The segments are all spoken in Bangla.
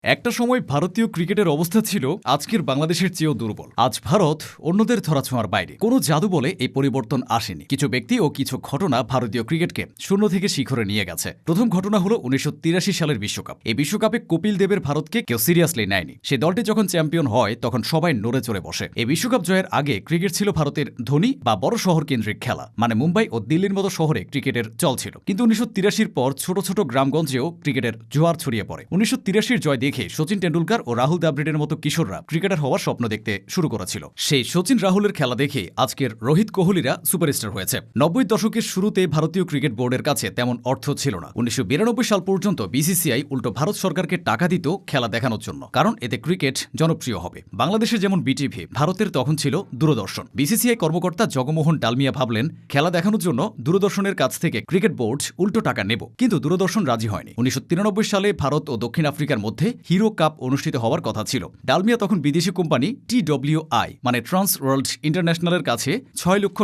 একটা সময় ভারতীয় ক্রিকেটের অবস্থা ছিল আজকের বাংলাদেশের চেয়েও দুর্বল। আজ ভারত অন্যদের ধরাছোঁয়ার বাইরে। কোনো জাদু বলে এই পরিবর্তন আসেনি। কিছু ব্যক্তি ও কিছু ঘটনা ভারতীয় ক্রিকেটকে শূন্য থেকে শিখরে নিয়ে গেছে। প্রথম ঘটনা হলো 1983 সালের বিশ্বকাপ। এই বিশ্বকাপে কপিল দেবের ভারতকে কেউ সিরিয়াসলি নেয়নি। সে দলটি যখন চ্যাম্পিয়ন হয় তখন সবাই নড়ে চড়ে বসে। এই বিশ্বকাপ জয়ের আগে ক্রিকেট ছিল ভারতের ধনী বা বড় শহর কেন্দ্রিক খেলা, মানে মুম্বাই ও দিল্লির মতো শহরে ক্রিকেটের চল ছিল। কিন্তু 1983 পর ছোট ছোট গ্রামগঞ্জেও ক্রিকেটের জোয়ার ছড়িয়ে পড়ে। 1983 জয় দেখে সচিন টেন্ডুলকার ও রাহুল দ্রাবিড়ের মতো কিশোররা ক্রিকেটার হওয়ার স্বপ্ন দেখতে শুরু করেছিল। সেই সচিন রাহুলের খেলা দেখে আজকের রোহিত কোহলিরা সুপারস্টার হয়েছে। 90 দশকের শুরুতে ভারতীয় ক্রিকেট বোর্ডের কাছে তেমন অর্থ ছিল না। 1992 সাল পর্যন্ত বিসিসিআই উল্টো ভারত সরকারকে টাকা দিত খেলা দেখানোর জন্য, কারণ এতে ক্রিকেট জনপ্রিয় হবে। বাংলাদেশে যেমন বিটিভি, ভারতের তখন ছিল দূরদর্শন। বিসিসিআই কর্মকর্তা জগমোহন ডালমিয়া ভাবলেন খেলা দেখানোর জন্য দূরদর্শনের কাছ থেকে ক্রিকেট বোর্ড উল্টো টাকা নেব, কিন্তু দূরদর্শন রাজি হয়নি। 1993 সালে ভারত ও দক্ষিণ আফ্রিকার মধ্যে হিরো কাপ অনুষ্ঠিত হওয়ার কথা ছিল। ডালমিয়া তখন বিদেশি কোম্পানি TWI মানে ট্রান্স ওয়ার্ল্ড ইন্টারন্যাশনালের কাছে $6 লক্ষ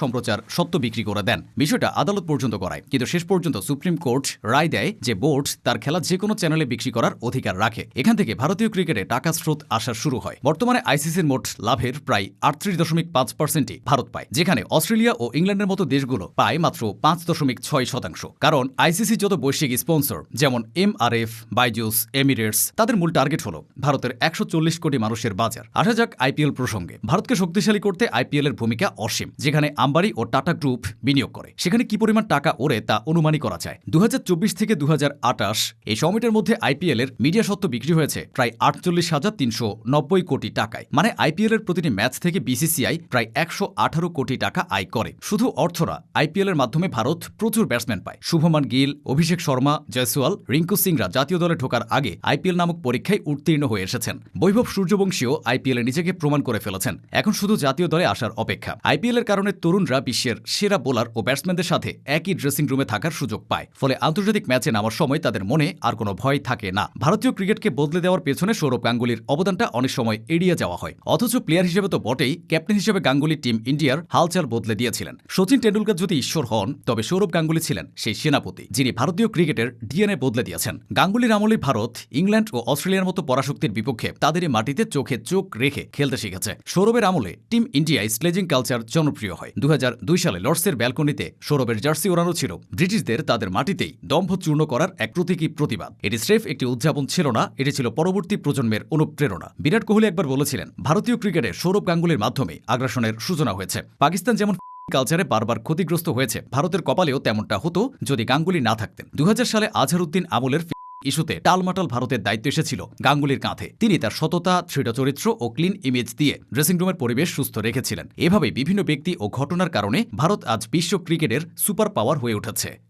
সম্প্রচার সত্ত্ব বিক্রি করে দেন। বিষয়টা আদালত পর্যন্ত করায়, কিন্তু শেষ পর্যন্ত সুপ্রিম কোর্ট রায় দেয় যে বোর্ড তার খেলা যে কোনো চ্যানেলে বিক্রি করার অধিকার রাখে। এখান থেকে ভারতীয় ক্রিকেটে টাকা স্রোত আসা শুরু হয়। বর্তমানে আইসিসির মোট লাভের প্রায় 38.5% ভারত পায়, যেখানে অস্ট্রেলিয়া ও ইংল্যান্ডের মতো দেশগুলো পায় মাত্র 5.6%। কারণ আইসিসি যত বৈশ্বিক স্পন্সর যেমন MRF, বাইজুস, এমিরেটস, তাদের মূল টার্গেট হলো ভারতের 140 কোটি মানুষের বাজার। আসা যাক আইপিএল প্রসঙ্গে। ভারতকে শক্তিশালী করতে আইপিএল এর ভূমিকা অসীম। যেখানে আম্বানি ও টাটা গ্রুপ বিনিয়োগ করে, সেখানে কি পরিমাণ টাকা ওড়ে তা অনুমানই করা যায়। 2024 থেকে 2028 এই সময়টার মধ্যে আইপিএল এর মিডিয়া সত্ত্ব বিক্রি হয়েছে প্রায় 48,390 কোটি টাকায়। মানে আইপিএল এর প্রতিটি ম্যাচ থেকে বিসিসিআই প্রায় 118 কোটি টাকা আয় করে। শুধু অর্থরা, আইপিএল এর মাধ্যমে ভারত প্রচুর ব্যাটসম্যান পায়। শুভমান গিল, অভিষেক শর্মা, জয়সওয়াল, রিঙ্কু সিংরা জাতীয় দলে ঢোকার আগে আইপিএল নামক পরীক্ষায় উত্তীর্ণ হয়ে এসেছেন। বৈভব সূর্যবংশীও আইপিএল এ নিজেকে প্রমাণ করে ফেলেছেন। এখন শুধু জাতীয় দলে আসার অপেক্ষা। আইপিএল এর কারণে তরুণরা বিশ্বের সেরা বোলার ও ব্যাটসম্যানদের সাথে একই ড্রেসিং রুমে থাকার সুযোগ পায়। ফলে আন্তর্জাতিক ম্যাচে নামার সময় তাদের মনে আর কোনো ভয় থাকে না। ভারতীয় ক্রিকেটকে বদলে দেওয়ার পেছনে সৌরভ গাঙ্গুলির অবদানটা অনেক সময় এড়িয়ে যাওয়া হয়। অথচ প্লেয়ার হিসেবে তো বটেই, ক্যাপ্টেন হিসেবে গাঙ্গুলি টিম ইন্ডিয়ার হালচাল বদলে দিয়েছিলেন। সচিন টেন্ডুলকার যদি ঈশ্বর হন, তবে সৌরভ গাঙ্গুলি ছিলেন সেই সেনাপতি যিনি ভারতীয় ক্রিকেটের ডিএনএ বদলে দিয়েছেন। গাঙ্গুলির আমলে ভারত ইংল্যান্ড ও অস্ট্রেলিয়ার মতো পরাশক্তির বিপক্ষে তাদেরই মাটিতে চোখে চোখ রেখে খেলতে শিখেছে। সৌরভের আমলে টিম ইন্ডিয়ায় স্লেজিং কালচার জনপ্রিয় হয়। 2002 সালে লর্ডসের ব্যালকনিতে সৌরভের জার্সি ওড়ানো ছিল ব্রিটিশদের তাদের মাটিতেই দম্ভ চূর্ণ করার এক প্রতীকী প্রতিবাদ। এটি স্রেফ একটি উদযাপন ছিল না, এটি ছিল পরবর্তী প্রজন্মের অনুপ্রেরণা। বিরাট কোহলি একবার বলেছিলেন, ভারতীয় ক্রিকেটে সৌরভ গাঙ্গুলির মাধ্যমে আগ্রাসনের সূচনা হয়েছে। পাকিস্তান যেমন কালচারে বারবার ক্ষতিগ্রস্ত হয়েছে, ভারতের কপালেও তেমনটা হতো যদি গাঙ্গুলি না থাকতেন। 2000 সালে আজহারউদ্দিন আমলের ইস্যুতে টালমাটাল ভারতের দায়িত্ব এসেছিল গাঙ্গুলির কাঁধে। তিনি তার সততা, দৃঢ় চরিত্র ও ক্লিন ইমেজ দিয়ে ড্রেসিং রুমের পরিবেশ সুস্থ রেখেছিলেন। এভাবে বিভিন্ন ব্যক্তি ও ঘটনার কারণে ভারত আজ বিশ্ব ক্রিকেটের সুপার পাওয়ার হয়ে উঠেছে।